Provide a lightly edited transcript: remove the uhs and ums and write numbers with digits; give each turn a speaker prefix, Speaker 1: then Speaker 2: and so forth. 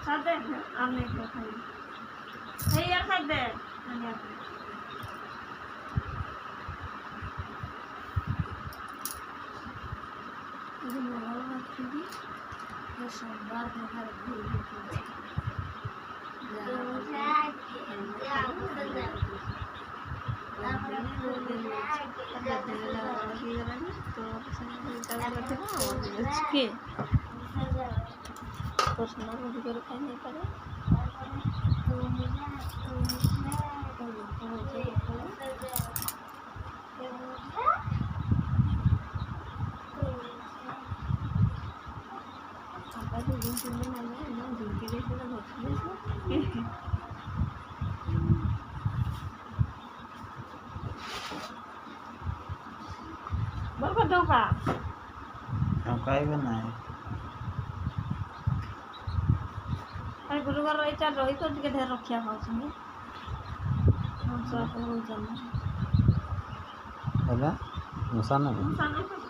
Speaker 1: खाते हैं आने को खाई है यार खाते हैं आने को ये मोबाइल मत कीजिए ये सोमवार को घर भूल गई पर्सनल अधिकार खाई नहीं पारे बरकत धोखा
Speaker 2: काई बनाए
Speaker 1: अरे गुरुवार इटा रही तो टिके ढेर रखिया खाउछनी हम सब हो जाना
Speaker 2: होला मुसाना
Speaker 1: सानो